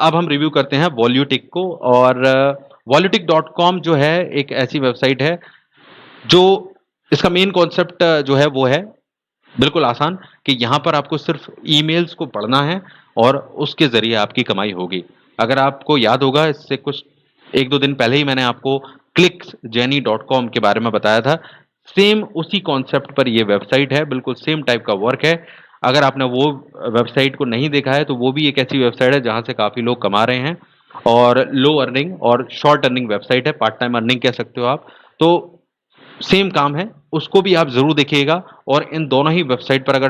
अब हम रिव्यू करते हैं वॉल्यूटिक को। और वॉल्यूटिक.com जो है एक ऐसी वेबसाइट है जो इसका मेन कॉन्सेप्ट जो है वो है बिल्कुल आसान, कि यहाँ पर आपको सिर्फ ईमेल्स को पढ़ना है और उसके ज़रिए आपकी कमाई होगी। अगर आपको याद होगा, इससे कुछ 1-2 दिन पहले ही मैंने आपको clicksgenie.com के बारे में बताया था। सेम उसी कॉन्सेप्ट पर ये वेबसाइट है, बिल्कुल सेम टाइप का वर्क है। अगर आपने वो वेबसाइट को नहीं देखा है तो वो भी एक ऐसी वेबसाइट है जहाँ से काफ़ी लोग कमा रहे हैं, और लो अर्निंग और शॉर्ट अर्निंग वेबसाइट है, पार्ट टाइम अर्निंग कह सकते हो आप। तो सेम काम है, उसको भी आप ज़रूर देखिएगा। और इन दोनों ही वेबसाइट पर अगर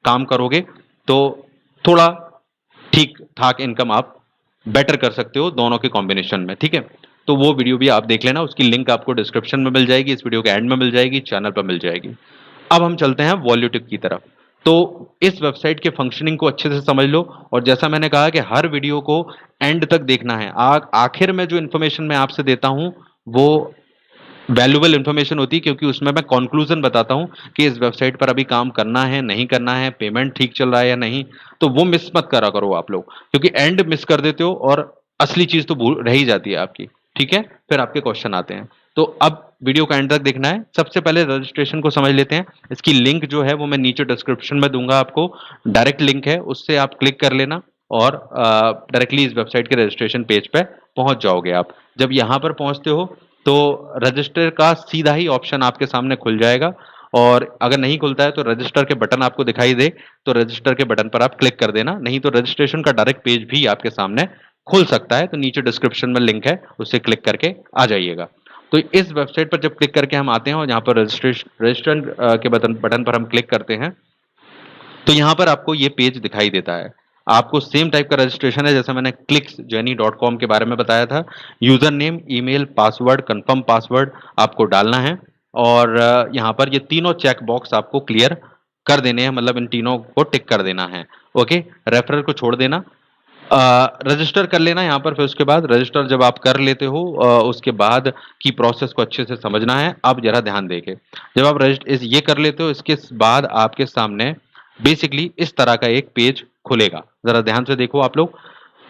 काम करोगे तो थोड़ा ठीक-ठाक इनकम आप बेटर कर सकते हो दोनों के कॉम्बिनेशन में, ठीक है? तो वो वीडियो भी आप देख लेना, उसकी लिंक आपको डिस्क्रिप्शन में मिल जाएगी, इस वीडियो के एंड में मिल जाएगी, चैनल पर मिल जाएगी। अब हम चलते हैं वॉल्यूटिक की तरफ। तो इस वेबसाइट के फंक्शनिंग को अच्छे से समझ लो, और जैसा मैंने कहा कि हर वीडियो को एंड तक देखना है। आखिर में जो इन्फॉर्मेशन मैं आपसे देता हूँ वो वैल्यूएबल इन्फॉर्मेशन होती है, क्योंकि उसमें मैं कंक्लूजन बताता हूँ कि इस वेबसाइट पर अभी काम करना है, नहीं करना है, पेमेंट ठीक चल रहा है या नहीं। तो वो मिस मत करा करो आप लोग, क्योंकि एंड मिस कर देते हो और असली चीज तो भूल रह ही जाती है आपकी, ठीक है? फिर आपके क्वेश्चन आते हैं। तो अब वीडियो का एंड तक देखना है। सबसे पहले रजिस्ट्रेशन को समझ लेते हैं। इसकी लिंक जो है वो मैं नीचे डिस्क्रिप्शन में दूंगा आपको, डायरेक्ट लिंक है, उससे आप क्लिक कर लेना और डायरेक्टली इस वेबसाइट के रजिस्ट्रेशन पेज पे पहुंच जाओगे आप। जब यहाँ पर पहुंचते हो तो रजिस्टर का सीधा ही ऑप्शन आपके सामने खुल जाएगा, और अगर नहीं खुलता है तो रजिस्टर के बटन आपको दिखाई दे तो रजिस्टर के बटन पर आप क्लिक कर देना, नहीं तो रजिस्ट्रेशन का डायरेक्ट पेज भी आपके सामने खुल सकता है। तो नीचे डिस्क्रिप्शन में लिंक है, उससे क्लिक करके आ जाइएगा। तो इस वेबसाइट पर जब क्लिक करके हम आते हैं और यहाँ पर रजिस्ट्रेशन के बटन पर हम क्लिक करते हैं तो यहाँ पर आपको ये पेज दिखाई देता है। आपको सेम टाइप का रजिस्ट्रेशन है जैसे मैंने clicksgenie.com के बारे में बताया था। User name, email, password, confirm password आपको डालना है, और यहाँ पर ये तीनों चेक बॉक्स आपको क्लियर कर देने हैं, मतलब इन तीनों को टिक कर देना है। ओके, रेफरल को छोड़ देना, रजिस्टर कर लेना यहाँ पर। फिर उसके बाद रजिस्टर जब आप कर लेते हो उसके बाद की प्रोसेस को अच्छे से समझना है। अब जरा ध्यान देके जब आप ये कर लेते हो, इसके बाद आपके सामने बेसिकली इस तरह का एक पेज खुलेगा। जरा ध्यान से देखो आप लोग,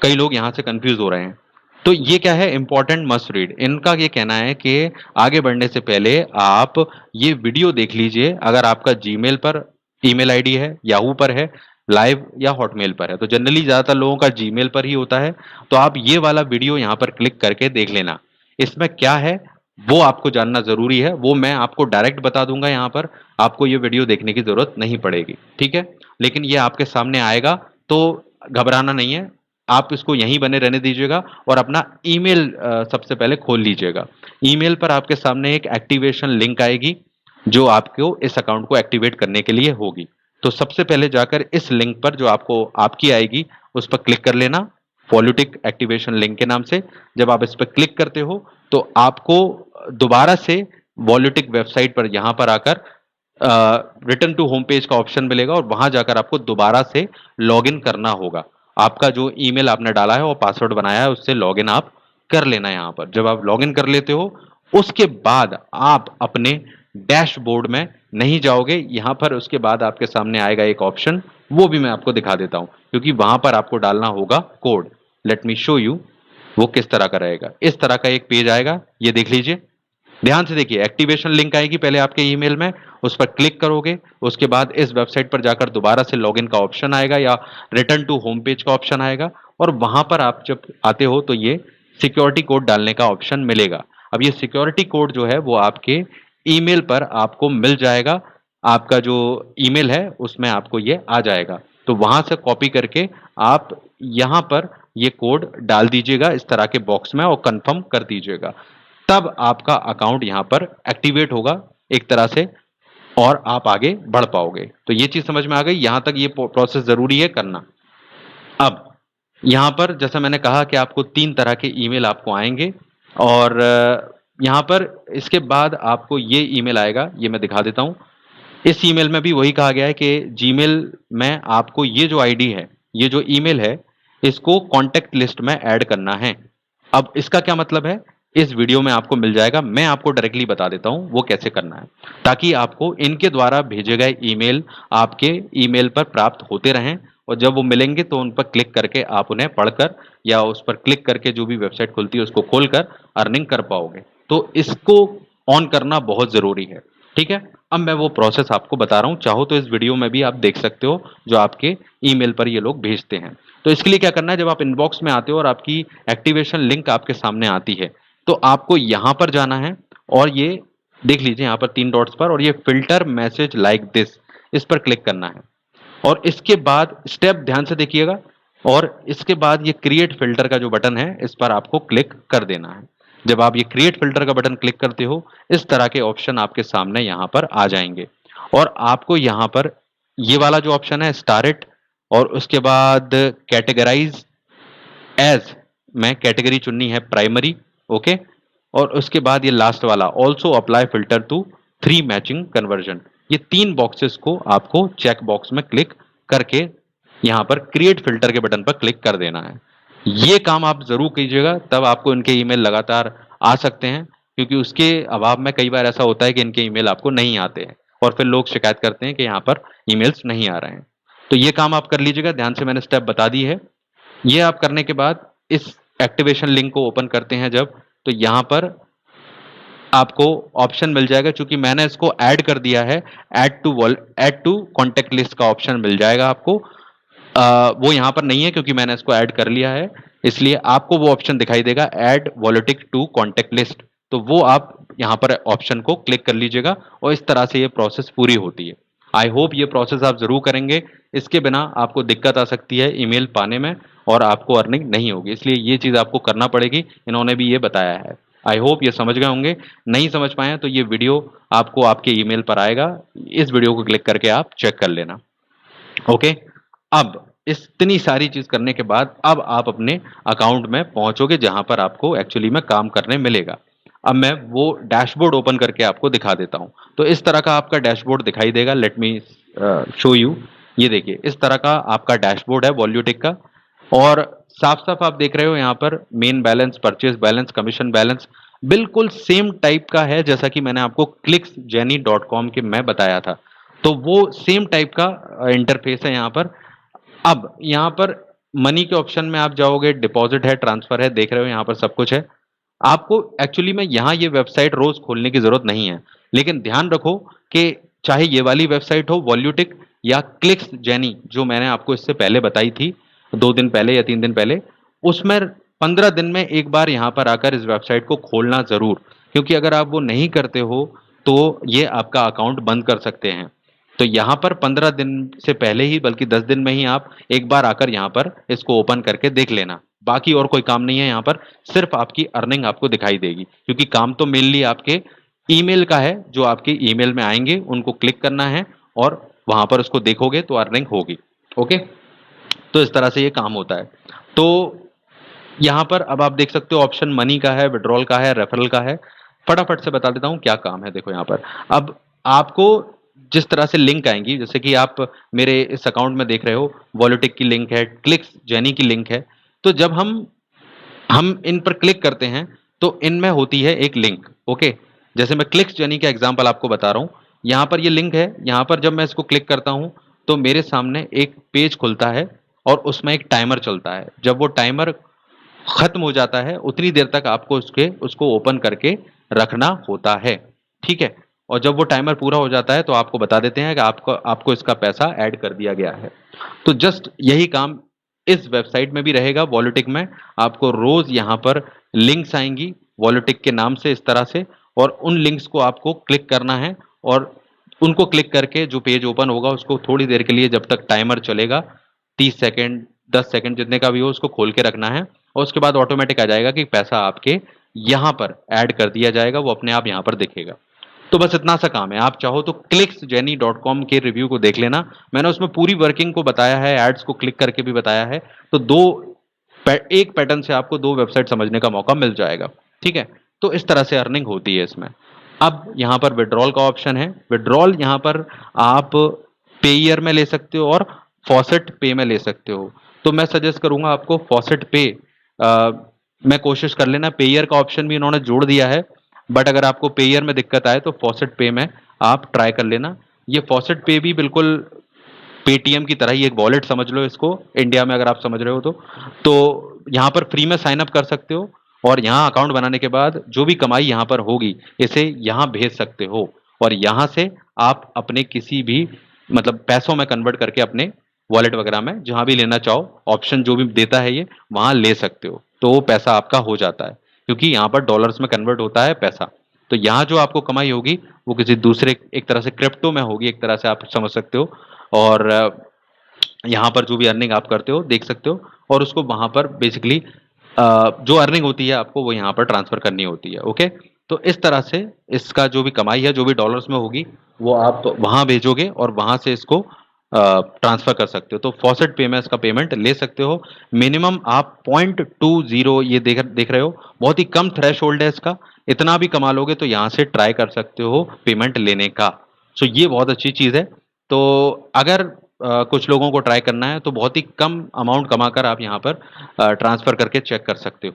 कई लोग यहाँ से कंफ्यूज हो रहे हैं। तो ये क्या है, इंपॉर्टेंट मस्ट रीड। इनका ये कहना है कि आगे बढ़ने से पहले आप ये वीडियो देख लीजिए। अगर आपका जीमेल पर ईमेल आईडी है, याहू पर है, लाइव या हॉटमेल पर है, तो जनरली ज्यादातर लोगों का जीमेल पर ही होता है। तो आप ये वाला वीडियो यहाँ पर क्लिक करके देख लेना। इसमें क्या है वो आपको जानना जरूरी है, वो मैं आपको डायरेक्ट बता दूंगा। यहाँ पर आपको ये वीडियो देखने की जरूरत नहीं पड़ेगी, ठीक है? लेकिन ये आपके सामने आएगा तो घबराना नहीं है, आप इसको यहीं बने रहने दीजिएगा और अपना ईमेल सबसे पहले खोल लीजिएगा। ईमेल पर आपके सामने एक एक्टिवेशन लिंक आएगी जो आपको इस अकाउंट को एक्टिवेट करने के लिए होगी। तो सबसे पहले जाकर इस लिंक पर जो आपको आपकी आएगी उस पर क्लिक कर लेना, वॉल्यूटिक एक्टिवेशन लिंक के नाम से। जब आप इस पर क्लिक करते हो तो आपको दोबारा से वॉल्यूटिक वेबसाइट पर यहाँ पर आकर रिटर्न टू होम पेज का ऑप्शन मिलेगा, और वहां जाकर आपको दोबारा से लॉगिन करना होगा। आपका जो ईमेल आपने डाला है और पासवर्ड बनाया है उससे लॉगिन आप कर लेना। यहाँ पर जब आप लॉगिन कर लेते हो उसके बाद आप अपने डैशबोर्ड में नहीं जाओगे, यहाँ पर उसके बाद आपके सामने आएगा एक ऑप्शन, वो भी मैं आपको दिखा देता हूँ, क्योंकि वहां पर आपको डालना होगा code. Let me show you वो किस तरह का रहेगा। इस तरह का एक पेज आएगा, ये देख लीजिए, ध्यान से देखिए। एक्टिवेशन लिंक आएगी पहले आपके ईमेल में, उस पर क्लिक करोगे, उसके बाद इस वेबसाइट पर जाकर दोबारा से लॉगिन का ऑप्शन आएगा या रिटर्न टू होम पेज का ऑप्शन आएगा, और वहां पर आप जब आते हो तो ये सिक्योरिटी कोड डालने का ऑप्शन मिलेगा। अब ये सिक्योरिटी कोड जो है वो आपके ईमेल पर आपको मिल जाएगा, आपका जो ईमेल है उसमें आपको ये आ जाएगा। तो वहां से कॉपी करके आप यहाँ पर ये कोड डाल दीजिएगा इस तरह के बॉक्स में और कंफर्म कर दीजिएगा। तब आपका अकाउंट यहाँ पर एक्टिवेट होगा एक तरह से, और आप आगे बढ़ पाओगे। तो ये चीज समझ में आ गई, यहां तक ये प्रोसेस जरूरी है करना। अब यहाँ पर जैसा मैंने कहा कि आपको 3 तरह के ईमेल आपको आएंगे, और यहाँ पर इसके बाद आपको ये ईमेल आएगा, ये मैं दिखा देता हूँ। इस ईमेल में भी वही कहा गया है कि जीमेल में आपको ये जो आईडी है, ये जो ईमेल है, इसको कॉन्टेक्ट लिस्ट में ऐड करना है। अब इसका क्या मतलब है इस वीडियो में आपको मिल जाएगा, मैं आपको डायरेक्टली बता देता हूं वो कैसे करना है, ताकि आपको इनके द्वारा भेजे गए ईमेल आपके ईमेल पर प्राप्त होते रहें और जब वो मिलेंगे तो उन पर क्लिक करके आप उन्हें पढ़कर या उस पर क्लिक करके जो भी वेबसाइट खुलती है उसको खोलकर अर्निंग कर पाओगे। तो इसको ऑन करना बहुत ज़रूरी है, ठीक है। अब मैं वो प्रोसेस आपको बता रहा हूँ, चाहो तो इस वीडियो में भी आप देख सकते हो जो आपके ईमेल पर ये लोग भेजते हैं। तो इसके लिए क्या करना है, जब आप इनबॉक्स में आते हो और आपकी एक्टिवेशन लिंक आपके सामने आती है तो आपको यहाँ पर जाना है और ये देख लीजिए यहाँ पर 3 डॉट्स पर, और ये फिल्टर मैसेज लाइक दिस, इस पर क्लिक करना है। और इसके बाद स्टेप ध्यान से देखिएगा, और इसके बाद ये क्रिएट फिल्टर का जो बटन है इस पर आपको क्लिक कर देना है। जब आप ये क्रिएट फिल्टर का बटन क्लिक करते हो इस तरह के ऑप्शन आपके सामने यहाँ पर आ जाएंगे, और आपको यहाँ पर ये वाला जो ऑप्शन है स्टार्ट, और उसके बाद कैटेगराइज एज, मैं कैटेगरी चुननी है प्राइमरी, ओके। और उसके बाद ये लास्ट वाला also apply filter to 3 matching conversion, ये 3 बॉक्सेस को आपको चेक बॉक्स में क्लिक करके यहाँ पर क्रिएट फिल्टर के बटन पर क्लिक कर देना है। ये काम आप जरूर कीजिएगा, तब आपको इनके ईमेल लगातार आ सकते हैं, क्योंकि उसके अभाव में कई बार ऐसा होता है कि इनके ईमेल आपको नहीं आते हैं और फिर लोग शिकायत करते हैं कि यहाँ पर ईमेल्स नहीं आ रहे हैं। तो ये काम आप कर लीजिएगा, ध्यान से मैंने स्टेप बता दी है। ये आप करने के बाद इस एक्टिवेशन लिंक को ओपन करते हैं जब, तो यहाँ पर आपको ऑप्शन मिल जाएगा, चूंकि मैंने इसको ऐड कर दिया है, ऐड टू कॉन्टेक्ट लिस्ट का ऑप्शन मिल जाएगा आपको। वो यहाँ पर नहीं है क्योंकि मैंने इसको ऐड कर लिया है, इसलिए आपको वो ऑप्शन दिखाई देगा ऐड वॉलेटिक टू कॉन्टेक्ट लिस्ट, तो वो आप यहाँ पर ऑप्शन को क्लिक कर लीजिएगा और इस तरह से ये प्रोसेस पूरी होती है। आई होप ये प्रोसेस आप जरूर करेंगे, इसके बिना आपको दिक्कत आ सकती है ईमेल पाने में और आपको अर्निंग नहीं होगी, इसलिए ये चीज़ आपको करना पड़ेगी, इन्होंने भी ये बताया है। आई होप ये समझ गए होंगे, नहीं समझ पाए तो ये वीडियो आपको आपके ईमेल पर आएगा, इस वीडियो को क्लिक करके आप चेक कर लेना, ओके। अब इतनी सारी चीज करने के बाद अब आप अपने अकाउंट में पहुंचोगे जहां पर आपको एक्चुअली में काम करने मिलेगा। अब मैं वो डैशबोर्ड ओपन करके आपको दिखा देता हूं। तो इस तरह का आपका डैशबोर्ड दिखाई देगा, लेट मी शो यू। ये देखिए इस तरह का आपका डैशबोर्ड है वॉल्यूटिक का, और साफ साफ आप देख रहे हो यहाँ पर main balance, purchase balance, commission balance बिल्कुल सेम टाइप का है जैसा कि मैंने आपको clicksjenny.com के मैं बताया था। तो वो सेम टाइप का इंटरफेस है यहाँ पर। अब यहाँ पर मनी के ऑप्शन में आप जाओगे, डिपॉजिट है, ट्रांसफर है, देख रहे हो यहाँ पर सब कुछ है। आपको एक्चुअली में यहाँ ये वेबसाइट रोज खोलने की जरूरत नहीं है, लेकिन ध्यान रखो कि चाहे ये वाली वेबसाइट हो वॉल्यूटिक या क्लिक्स जेनी जो मैंने आपको इससे पहले बताई थी 2 दिन पहले या 3 दिन पहले, उसमें 15 दिन में एक बार यहाँ पर आकर इस वेबसाइट को खोलना जरूर, क्योंकि अगर आप वो नहीं करते हो तो ये आपका अकाउंट बंद कर सकते हैं। तो यहाँ पर 15 दिन से पहले ही, बल्कि 10 दिन में ही आप एक बार आकर यहाँ पर इसको ओपन करके देख लेना। बाकी और कोई काम नहीं है यहाँ पर, सिर्फ आपकी अर्निंग आपको दिखाई देगी, क्योंकि काम तो मेनली आपके ईमेल का है, जो आपके ईमेल में आएंगे उनको क्लिक करना है और वहां पर उसको देखोगे तो अर्निंग होगी, ओके। तो इस तरह से ये काम होता है। तो यहाँ पर अब आप देख सकते हो ऑप्शन मनी का है, विड्रॉल का है, रेफरल का है। फटाफट से बता देता हूँ क्या काम है। देखो यहाँ पर अब आपको जिस तरह से लिंक आएंगी, जैसे कि आप मेरे इस अकाउंट में देख रहे हो वॉलेटिक की लिंक है, क्लिक्स जेनी की लिंक है। तो जब हम इन पर क्लिक करते हैं तो इनमें होती है एक लिंक, ओके। जैसे मैं क्लिक्स जेनी का एग्जांपल आपको बता रहा हूँ, यहाँ पर ये लिंक है। यहाँ पर जब मैं इसको क्लिक करता हूँ तो मेरे सामने एक पेज खुलता है और उसमें एक टाइमर चलता है। जब वो टाइमर खत्म हो जाता है उतनी देर तक आपको उसको ओपन करके रखना होता है, ठीक है। और जब वो टाइमर पूरा हो जाता है तो आपको बता देते हैं कि आपको इसका पैसा ऐड कर दिया गया है। तो जस्ट यही काम इस वेबसाइट में भी रहेगा वॉलेटिक में। आपको रोज यहाँ पर लिंक्स आएंगी वॉलेटिक के नाम से इस तरह से, और उन लिंक्स को आपको क्लिक करना है और उनको क्लिक करके जो पेज ओपन होगा उसको थोड़ी देर के लिए, जब तक टाइमर चलेगा 30 सेकेंड 10 सेकेंड जितने का भी हो, उसको खोल के रखना है। और उसके बाद ऑटोमेटिक आ जाएगा कि पैसा आपके यहाँ पर ऐड कर दिया जाएगा, वो अपने आप यहाँ पर दिखेगा। तो बस इतना सा काम है। आप चाहो तो clicksjenny.com के रिव्यू को देख लेना, मैंने उसमें पूरी वर्किंग को बताया है, एड्स को क्लिक करके भी बताया है। तो एक पैटर्न से आपको 2 वेबसाइट समझने का मौका मिल जाएगा, ठीक है। तो इस तरह से अर्निंग होती है इसमें। अब यहाँ पर विड्रॉल का ऑप्शन है। विड्रॉल यहाँ पर आप पेयर में ले सकते हो और फॉसेट पे में ले सकते हो। तो मैं सजेस्ट करूंगा आपको फॉसेट पे मैं कोशिश कर लेना। पेयर का ऑप्शन भी इन्होंने जोड़ दिया है, बट अगर आपको पेयर में दिक्कत आए तो फॉसेट पे में आप ट्राई कर लेना। ये फॉसेट पे भी बिल्कुल पेटीएम की तरह ही एक वॉलेट समझ लो इसको, इंडिया में अगर आप समझ रहे हो तो यहाँ पर फ्री में साइन अप कर सकते हो और यहाँ अकाउंट बनाने के बाद जो भी कमाई यहाँ पर होगी इसे यहाँ भेज सकते हो और यहाँ से आप अपने किसी भी मतलब पैसों में कन्वर्ट करके अपने वॉलेट वगैरह में जहाँ भी लेना चाहो, ऑप्शन जो भी देता है ये, वहाँ ले सकते हो। तो वो पैसा आपका हो जाता है क्योंकि यहाँ पर डॉलर्स में कन्वर्ट होता है पैसा। तो यहाँ जो आपको कमाई होगी वो किसी दूसरे एक तरह से क्रिप्टो में होगी, एक तरह से आप समझ सकते हो। और यहाँ पर जो भी अर्निंग आप करते हो देख सकते हो और उसको वहाँ पर बेसिकली जो अर्निंग होती है आपको वो यहाँ पर ट्रांसफर करनी होती है। ओके, तो इस तरह से इसका जो भी कमाई है जो भी डॉलर्स में होगी वो आप वहाँ भेजोगे और वहाँ से इसको ट्रांसफर कर सकते हो। तो फॉसेट पे में इसका पेमेंट ले सकते हो। मिनिमम आप 0.20 ये देख रहे हो, बहुत ही कम थ्रेश होल्ड है इसका। इतना भी कमा लोगे तो यहाँ से ट्राई कर सकते हो पेमेंट लेने का। सो ये बहुत अच्छी चीज़ है। तो अगर कुछ लोगों को ट्राई करना है तो बहुत ही कम अमाउंट कमाकर आप यहाँ पर ट्रांसफ़र करके चेक कर सकते हो।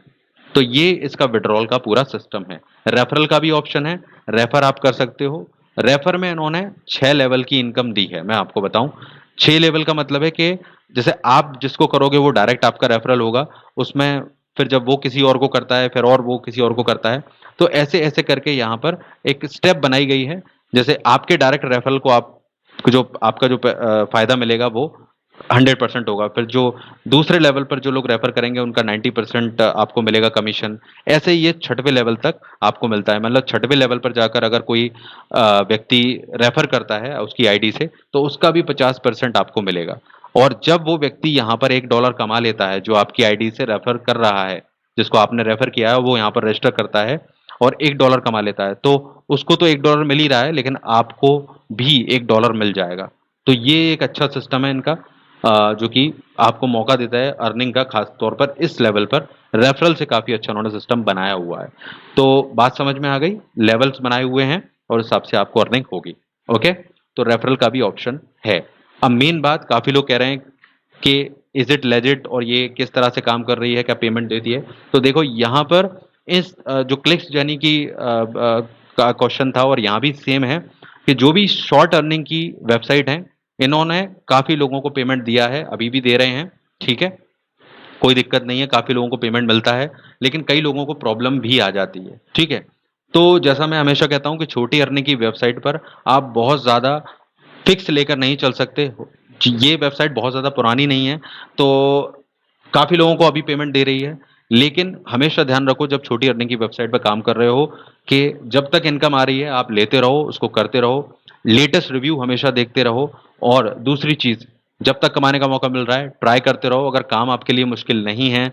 तो ये इसका विड्रॉल का पूरा सिस्टम है। रेफरल का भी ऑप्शन है, रेफर आप कर सकते हो। रेफर में इन्होंने 6 लेवल की इनकम दी है। मैं आपको बताऊं, 6 लेवल का मतलब है कि जैसे आप जिसको करोगे वो डायरेक्ट आपका रेफरल होगा, उसमें फिर जब वो किसी और को करता है फिर और वो किसी और को करता है, तो ऐसे ऐसे करके यहाँ पर एक स्टेप बनाई गई है। जैसे आपके डायरेक्ट रेफरल को आप जो आपका जो फायदा मिलेगा वो 100% होगा। फिर जो दूसरे लेवल पर जो लोग रेफर करेंगे उनका 90% आपको मिलेगा कमीशन। ऐसे ही ये 6वें लेवल तक आपको मिलता है। मतलब 6वें लेवल पर जाकर अगर कोई व्यक्ति रेफर करता है उसकी आईडी से तो उसका भी 50% आपको मिलेगा। और जब वो व्यक्ति यहाँ पर $1 कमा लेता है जो आपकी आईडी से रेफर कर रहा है, जिसको आपने रेफर किया है वो यहाँ पर रजिस्टर करता है और $1 कमा लेता है, तो उसको तो $1 मिल ही रहा है लेकिन आपको भी $1 मिल जाएगा। तो ये एक अच्छा सिस्टम है इनका, जो कि आपको मौका देता है अर्निंग का, खास तौर पर इस लेवल पर रेफरल से काफ़ी अच्छा उन्होंने सिस्टम बनाया हुआ है। तो बात समझ में आ गई, लेवल्स बनाए हुए हैं और उस हिसाब से आपको अर्निंग होगी। ओके, तो रेफरल का भी ऑप्शन है। अब मेन बात, काफ़ी लोग कह रहे हैं कि इज इट लेजिट और ये किस तरह से काम कर रही है, क्या पेमेंट देती है। तो देखो यहाँ पर इस जो क्लिक्स जर्नी की का क्वेश्चन था और यहाँ भी सेम है कि जो भी शॉर्ट अर्निंग की वेबसाइट है इन्होंने काफ़ी लोगों को पेमेंट दिया है, अभी भी दे रहे हैं। ठीक है, कोई दिक्कत नहीं है, काफ़ी लोगों को पेमेंट मिलता है, लेकिन कई लोगों को प्रॉब्लम भी आ जाती है। ठीक है, तो जैसा मैं हमेशा कहता हूँ कि छोटी अर्निंग की वेबसाइट पर आप बहुत ज़्यादा फिक्स लेकर नहीं चल सकते। ये वेबसाइट बहुत ज़्यादा पुरानी नहीं है तो काफ़ी लोगों को अभी पेमेंट दे रही है, लेकिन हमेशा ध्यान रखो जब छोटी अर्निंग की वेबसाइट पर काम कर रहे हो कि जब तक इनकम आ रही है आप लेते रहो, उसको करते रहो, लेटेस्ट रिव्यू हमेशा देखते रहो। और दूसरी चीज़, जब तक कमाने का मौका मिल रहा है ट्राई करते रहो। अगर काम आपके लिए मुश्किल नहीं है,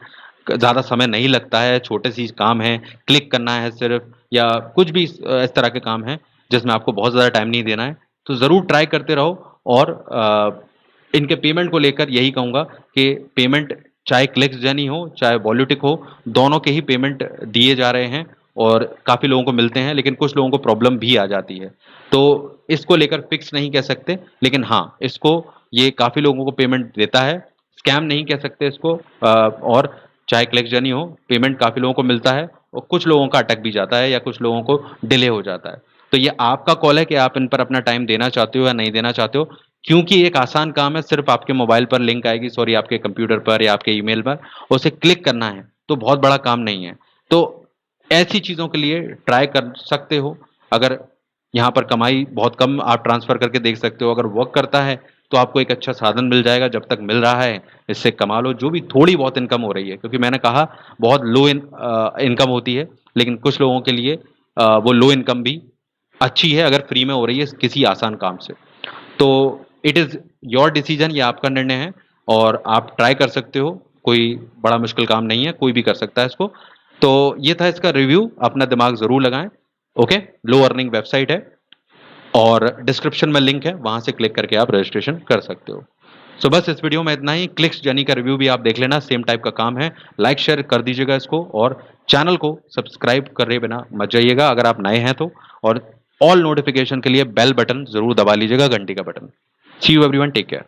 ज़्यादा समय नहीं लगता है, छोटे सी काम है, क्लिक करना है सिर्फ, या कुछ भी इस तरह के काम है जिसमें आपको बहुत ज़्यादा टाइम नहीं देना है, तो ज़रूर ट्राई करते रहो। और इनके पेमेंट को लेकर यही कहूँगा कि पेमेंट चाहे क्लिक्स जर्नी हो चाहे वॉल्यूटिक हो, दोनों के ही पेमेंट दिए जा रहे हैं और काफ़ी लोगों को मिलते हैं, लेकिन कुछ लोगों को प्रॉब्लम भी आ जाती है। तो इसको लेकर फिक्स नहीं कह सकते, लेकिन हाँ, इसको ये काफ़ी लोगों को पेमेंट देता है, स्कैम नहीं कह सकते इसको। और चाहे क्लिक्स जर्नी हो, पेमेंट काफ़ी लोगों को मिलता है और कुछ लोगों का अटक भी जाता है या कुछ लोगों को डिले हो जाता है। तो ये आपका कॉल है कि आप इन पर अपना टाइम देना चाहते हो या नहीं देना चाहते हो। क्योंकि एक आसान काम है, सिर्फ आपके मोबाइल पर लिंक आएगी, सॉरी आपके कंप्यूटर पर या आपके ईमेल पर, उसे क्लिक करना है, तो बहुत बड़ा काम नहीं है। तो ऐसी चीज़ों के लिए ट्राई कर सकते हो। अगर यहाँ पर कमाई बहुत कम आप ट्रांसफ़र करके देख सकते हो, अगर वर्क करता है तो आपको एक अच्छा साधन मिल जाएगा। जब तक मिल रहा है इससे कमा लो, जो भी थोड़ी बहुत इनकम हो रही है, क्योंकि मैंने कहा बहुत लो इनकम होती है, लेकिन कुछ लोगों के लिए वो लो इनकम भी अच्छी है अगर फ्री में हो रही है किसी आसान काम से। तो इट इज़ योर डिसीजन, ये आपका निर्णय है और आप ट्राई कर सकते हो। कोई बड़ा मुश्किल काम नहीं है, कोई भी कर सकता है इसको। तो ये था इसका रिव्यू, अपना दिमाग ज़रूर लगाएं। ओके, लो अर्निंग वेबसाइट है और डिस्क्रिप्शन में लिंक है, वहां से क्लिक करके आप रजिस्ट्रेशन कर सकते हो। सो बस इस वीडियो में इतना ही। क्लिक्स जर्नी का रिव्यू भी आप देख लेना, सेम टाइप का काम है। लाइक शेयर कर दीजिएगा इसको और चैनल को सब्सक्राइब करे बिना मत जाइएगा अगर आप नए हैं तो। और ऑल नोटिफिकेशन के लिए बेल बटन जरूर दबा लीजिएगा, घंटी का button. See you everyone, take care.